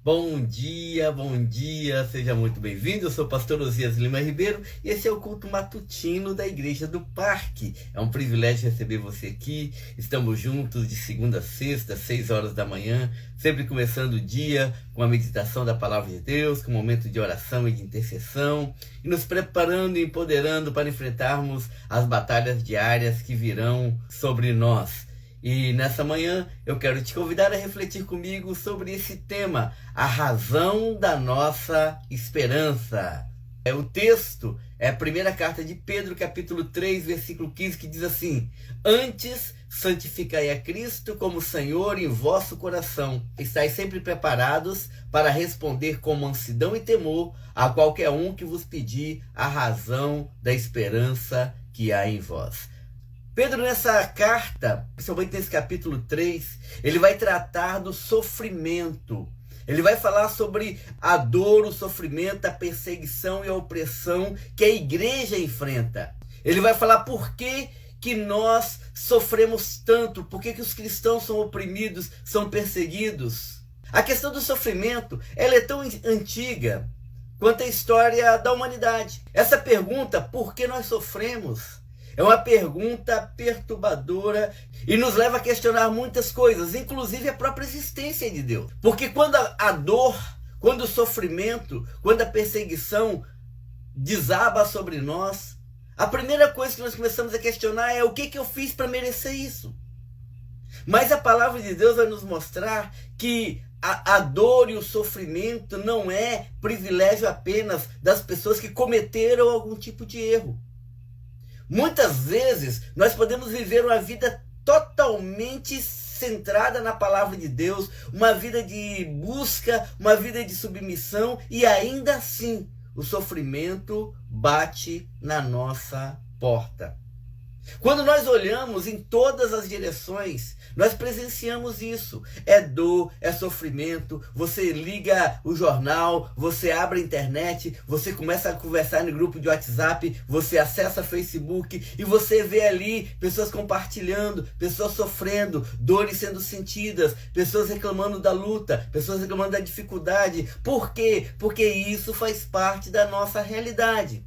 Bom dia, seja muito bem-vindo. Eu sou o pastor Osias Lima Ribeiro e esse é o culto matutino da Igreja do Parque. É um privilégio receber você aqui. Estamos juntos de segunda a sexta, 6 horas da manhã, sempre começando o dia com a meditação da Palavra de Deus, com um momento de oração e de intercessão, e nos preparando e empoderando para enfrentarmos as batalhas diárias que virão sobre nós. E nessa manhã eu quero te convidar a refletir comigo sobre esse tema, a razão da nossa esperança. O texto é a primeira carta de Pedro, capítulo 3, versículo 15, que diz assim: Antes, santificai a Cristo como Senhor em vosso coração. Estais sempre preparados para responder com mansidão e temor a qualquer um que vos pedir a razão da esperança que há em vós. Pedro, nessa carta, principalmente nesse capítulo 3, ele vai tratar do sofrimento. Ele vai falar sobre a dor, o sofrimento, a perseguição e a opressão que a igreja enfrenta. Ele vai falar por que nós sofremos tanto, por que os cristãos são oprimidos, são perseguidos. A questão do sofrimento, ela é tão antiga quanto a história da humanidade. Essa pergunta, por que nós sofremos? É uma pergunta perturbadora e nos leva a questionar muitas coisas, inclusive a própria existência de Deus. Porque quando a dor, quando o sofrimento, quando a perseguição desaba sobre nós, a primeira coisa que nós começamos a questionar é o que eu fiz para merecer isso? Mas a palavra de Deus vai nos mostrar que a dor e o sofrimento não é privilégio apenas das pessoas que cometeram algum tipo de erro. Muitas vezes nós podemos viver uma vida totalmente centrada na palavra de Deus, uma vida de busca, uma vida de submissão, e ainda assim o sofrimento bate na nossa porta. Quando nós olhamos em todas as direções, nós presenciamos isso. É dor, é sofrimento. Você liga o jornal, você abre a internet, você começa a conversar no grupo de WhatsApp, você acessa Facebook e você vê ali pessoas compartilhando, pessoas sofrendo, dores sendo sentidas, pessoas reclamando da luta, pessoas reclamando da dificuldade. Por quê? Porque isso faz parte da nossa realidade.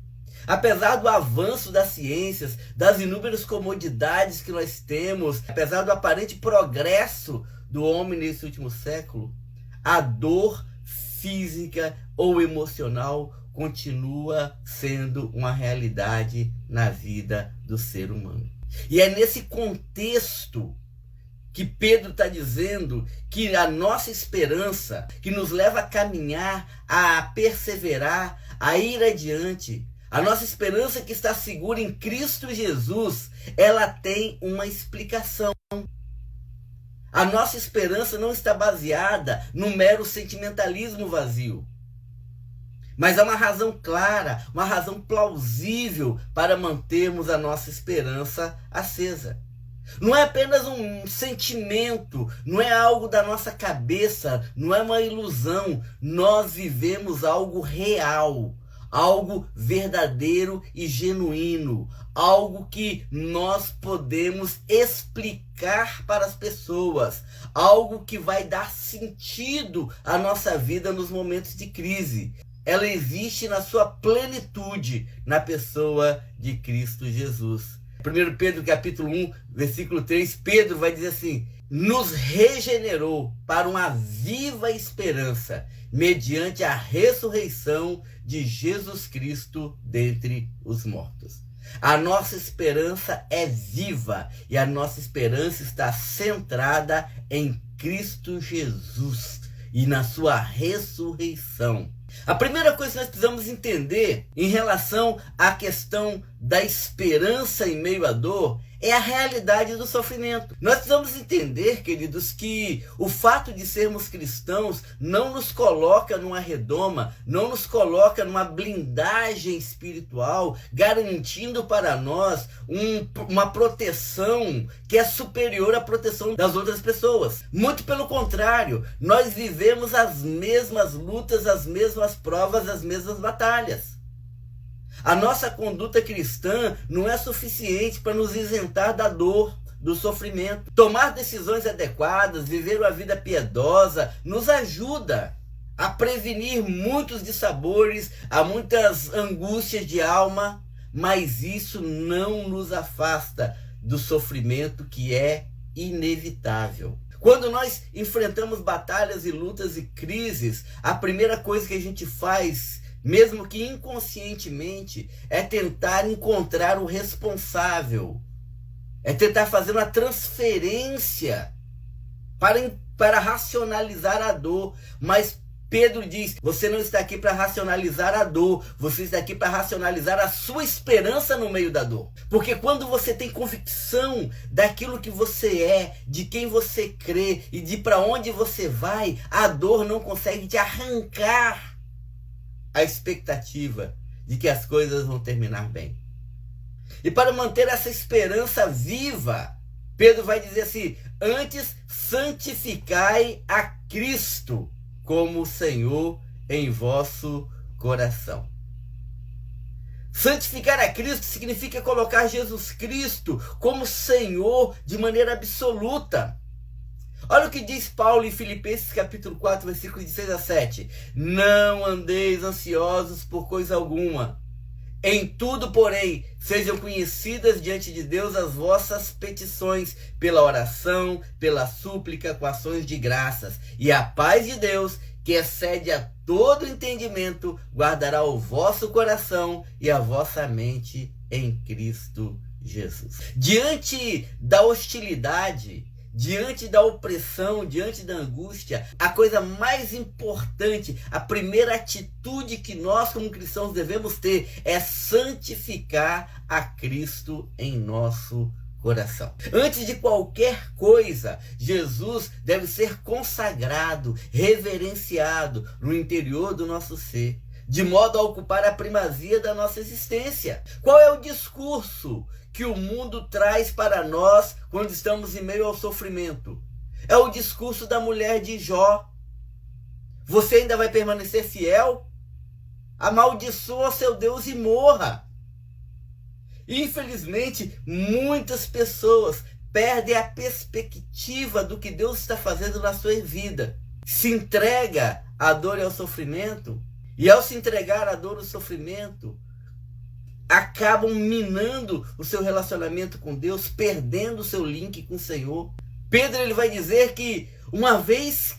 Apesar do avanço das ciências, das inúmeras comodidades que nós temos, apesar do aparente progresso do homem nesse último século, a dor física ou emocional continua sendo uma realidade na vida do ser humano. E é nesse contexto que Pedro está dizendo que a nossa esperança, que nos leva a caminhar, a perseverar, a ir adiante, a nossa esperança que está segura em Cristo Jesus, ela tem uma explicação. A nossa esperança não está baseada num mero sentimentalismo vazio. Mas há uma razão clara, uma razão plausível para mantermos a nossa esperança acesa. Não é apenas um sentimento, não é algo da nossa cabeça, não é uma ilusão. Nós vivemos algo real. Algo verdadeiro e genuíno, algo que nós podemos explicar para as pessoas, algo que vai dar sentido à nossa vida nos momentos de crise. Ela existe na sua plenitude na pessoa de Cristo Jesus. 1 Pedro capítulo 1, versículo 3, Pedro vai dizer assim: nos regenerou para uma viva esperança, mediante a ressurreição de Jesus Cristo dentre os mortos. A nossa esperança é viva e a nossa esperança está centrada em Cristo Jesus e na sua ressurreição. A primeira coisa que nós precisamos entender em relação à questão da esperança em meio à dor é a realidade do sofrimento. Nós precisamos entender, queridos, que o fato de sermos cristãos não nos coloca numa redoma, não nos coloca numa blindagem espiritual, garantindo para nós uma proteção que é superior à proteção das outras pessoas. Muito pelo contrário, nós vivemos as mesmas lutas, as mesmas provas, as mesmas batalhas. A nossa conduta cristã não é suficiente para nos isentar da dor, do sofrimento. Tomar decisões adequadas, viver uma vida piedosa, nos ajuda a prevenir muitos dissabores, a muitas angústias de alma, mas isso não nos afasta do sofrimento que é inevitável. Quando nós enfrentamos batalhas e lutas e crises, a primeira coisa que a gente faz, mesmo que inconscientemente, é tentar encontrar o responsável. É tentar fazer uma transferência para racionalizar a dor. Mas Pedro diz, você não está aqui para racionalizar a dor, você está aqui para racionalizar a sua esperança no meio da dor. Porque quando você tem convicção daquilo que você é, de quem você crê e de para onde você vai, a dor não consegue te arrancar a expectativa de que as coisas vão terminar bem. E para manter essa esperança viva, Pedro vai dizer assim, antes santificai a Cristo como Senhor em vosso coração. Santificar a Cristo significa colocar Jesus Cristo como Senhor de maneira absoluta. Olha o que diz Paulo em Filipenses capítulo 4, versículos de 6 a 7. Não andeis ansiosos por coisa alguma. Em tudo, porém, sejam conhecidas diante de Deus as vossas petições, pela oração, pela súplica, com ações de graças. E a paz de Deus, que excede a todo entendimento, guardará o vosso coração e a vossa mente em Cristo Jesus. Diante da hostilidade, diante da opressão, diante da angústia, a coisa mais importante, a primeira atitude que nós como cristãos devemos ter é santificar a Cristo em nosso coração. Antes de qualquer coisa, Jesus deve ser consagrado, reverenciado no interior do nosso ser, de modo a ocupar a primazia da nossa existência. Qual é o discurso que o mundo traz para nós quando estamos em meio ao sofrimento? É o discurso da mulher de Jó. Você ainda vai permanecer fiel? Amaldiçoa seu Deus e morra. Infelizmente, muitas pessoas perdem a perspectiva do que Deus está fazendo na sua vida. Se entrega à dor e ao sofrimento, e ao se entregar à dor e ao sofrimento, acabam minando o seu relacionamento com Deus, perdendo o seu link com o Senhor. Pedro ele vai dizer que uma vez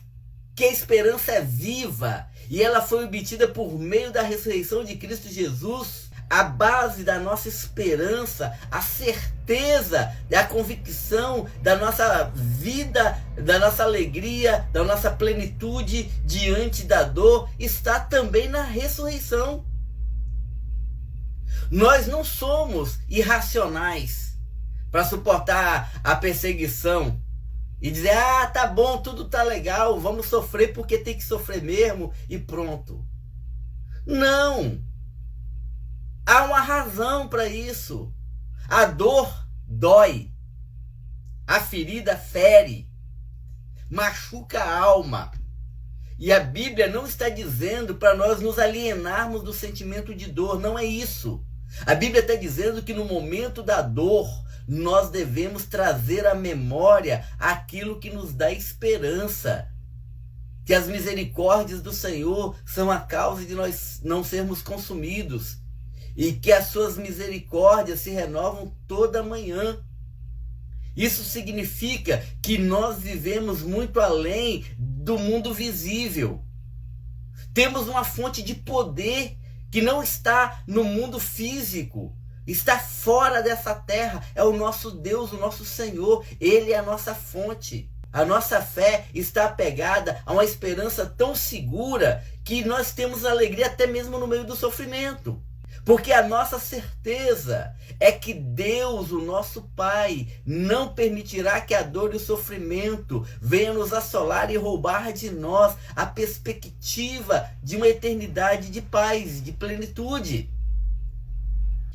que a esperança é viva e ela foi obtida por meio da ressurreição de Cristo Jesus, a base da nossa esperança, a certeza, a convicção da nossa vida, da nossa alegria, da nossa plenitude diante da dor, está também na ressurreição. Nós não somos irracionais para suportar a perseguição e dizer, tá bom, tudo tá legal, vamos sofrer porque tem que sofrer mesmo e pronto. Não! Há uma razão para isso. A dor dói. A ferida fere. Machuca a alma. E a Bíblia não está dizendo para nós nos alienarmos do sentimento de dor. Não é isso. A Bíblia está dizendo que no momento da dor, nós devemos trazer à memória aquilo que nos dá esperança. Que as misericórdias do Senhor são a causa de nós não sermos consumidos. E que as suas misericórdias se renovam toda manhã. Isso significa que nós vivemos muito além do mundo visível. Temos uma fonte de poder que não está no mundo físico. Está fora dessa terra. É o nosso Deus, o nosso Senhor. Ele é a nossa fonte. A nossa fé está apegada a uma esperança tão segura que nós temos alegria até mesmo no meio do sofrimento. Porque a nossa certeza é que Deus, o nosso Pai, não permitirá que a dor e o sofrimento venham nos assolar e roubar de nós a perspectiva de uma eternidade de paz, de plenitude.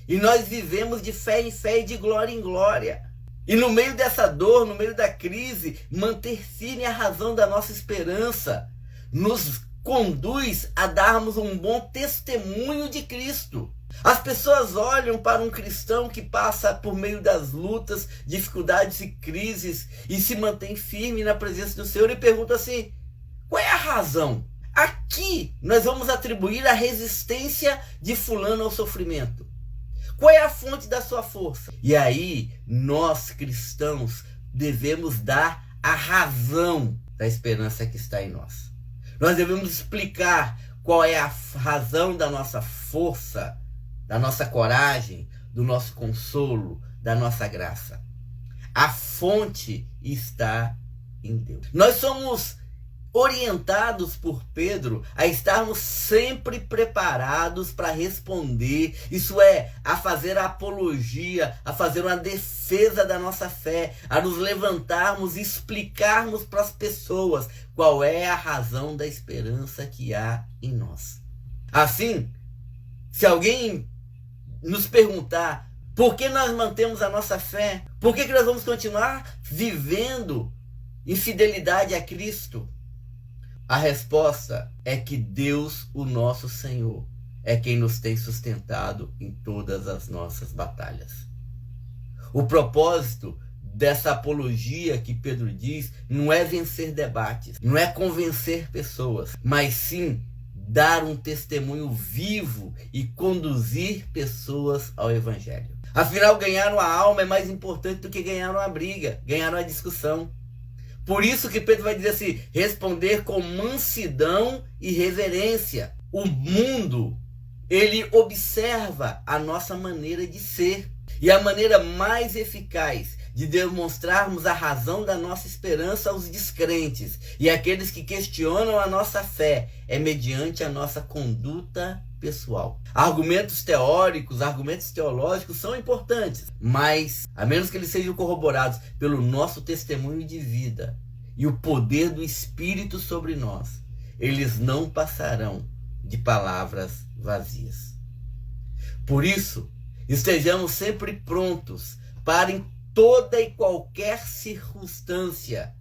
E nós vivemos de fé em fé e de glória em glória. E no meio dessa dor, no meio da crise, manter firme a razão da nossa esperança nos conduz a darmos um bom testemunho de Cristo. As pessoas olham para um cristão que passa por meio das lutas, dificuldades e crises e se mantém firme na presença do Senhor e perguntam assim, qual é a razão? Aqui nós vamos atribuir a resistência de fulano ao sofrimento. Qual é a fonte da sua força? E aí, nós cristãos devemos dar a razão da esperança que está em nós. Nós devemos explicar qual é a razão da nossa força, da nossa coragem, do nosso consolo, da nossa graça. A fonte está em Deus. Nós somos orientados por Pedro a estarmos sempre preparados para responder, isso é, a fazer a apologia, a fazer uma defesa da nossa fé, a nos levantarmos e explicarmos para as pessoas qual é a razão da esperança que há em nós. Assim, se alguém nos perguntar por que nós mantemos a nossa fé, por que nós vamos continuar vivendo em fidelidade a Cristo, a resposta é que Deus, o nosso Senhor, é quem nos tem sustentado em todas as nossas batalhas. O propósito dessa apologia que Pedro diz não é vencer debates, não é convencer pessoas, mas sim dar um testemunho vivo e conduzir pessoas ao Evangelho. Afinal, ganhar uma alma é mais importante do que ganhar uma briga, ganhar uma discussão. Por isso que Pedro vai dizer assim, responder com mansidão e reverência. O mundo, ele observa a nossa maneira de ser. E a maneira mais eficaz de demonstrarmos a razão da nossa esperança aos descrentes e àqueles que questionam a nossa fé é mediante a nossa conduta pessoal. Argumentos teóricos, argumentos teológicos são importantes, mas a menos que eles sejam corroborados pelo nosso testemunho de vida e o poder do Espírito sobre nós, eles não passarão de palavras vazias. Por isso, estejamos sempre prontos para em toda e qualquer circunstância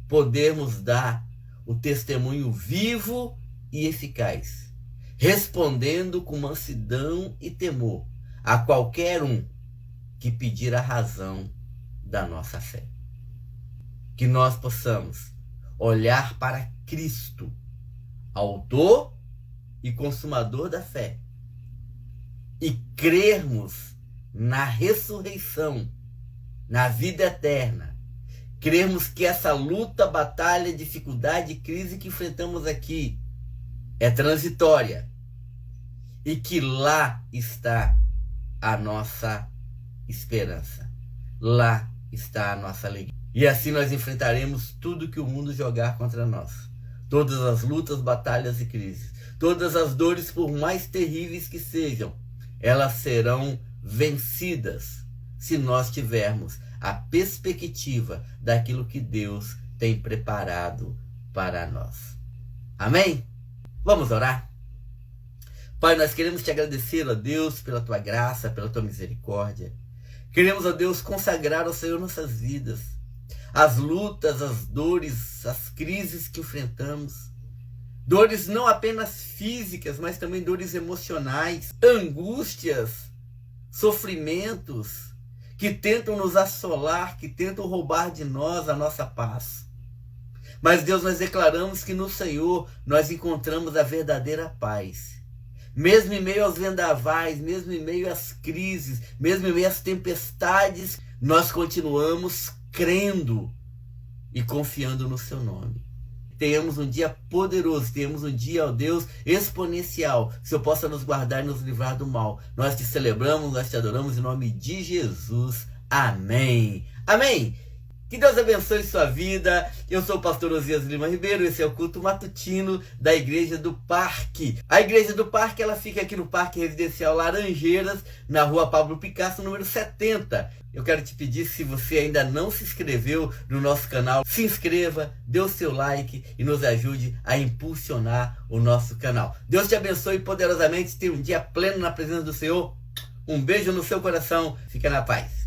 podermos dar o testemunho vivo e eficaz, respondendo com mansidão e temor a qualquer um que pedir a razão da nossa fé. Que nós possamos olhar para Cristo, autor e consumador da fé, e crermos na ressurreição, na vida eterna. Crermos que essa luta, batalha, dificuldade e crise que enfrentamos aqui é transitória e que lá está a nossa esperança. Lá está a nossa alegria. E assim nós enfrentaremos tudo que o mundo jogar contra nós. Todas as lutas, batalhas e crises. Todas as dores, por mais terríveis que sejam, elas serão vencidas se nós tivermos a perspectiva daquilo que Deus tem preparado para nós. Amém? Vamos orar? Pai, nós queremos te agradecer, ó Deus, pela tua graça, pela tua misericórdia. Queremos, ó Deus, consagrar ao Senhor nossas vidas, as lutas, as dores, as crises que enfrentamos. Dores não apenas físicas, mas também dores emocionais, angústias, sofrimentos que tentam nos assolar, que tentam roubar de nós a nossa paz. Mas, Deus, nós declaramos que no Senhor nós encontramos a verdadeira paz. Mesmo em meio aos vendavais, mesmo em meio às crises, mesmo em meio às tempestades, nós continuamos crendo e confiando no seu nome. Tenhamos um dia poderoso, tenhamos um dia, ó Deus, exponencial, que o Senhor possa nos guardar e nos livrar do mal. Nós te celebramos, nós te adoramos em nome de Jesus. Amém. Amém. Que Deus abençoe sua vida. Eu sou o pastor Osias Lima Ribeiro, esse é o culto matutino da Igreja do Parque. A Igreja do Parque, ela fica aqui no Parque Residencial Laranjeiras, na rua Pablo Picasso, número 70. Eu quero te pedir, se você ainda não se inscreveu no nosso canal, se inscreva, dê o seu like e nos ajude a impulsionar o nosso canal. Deus te abençoe poderosamente, tenha um dia pleno na presença do Senhor. Um beijo no seu coração, fica na paz.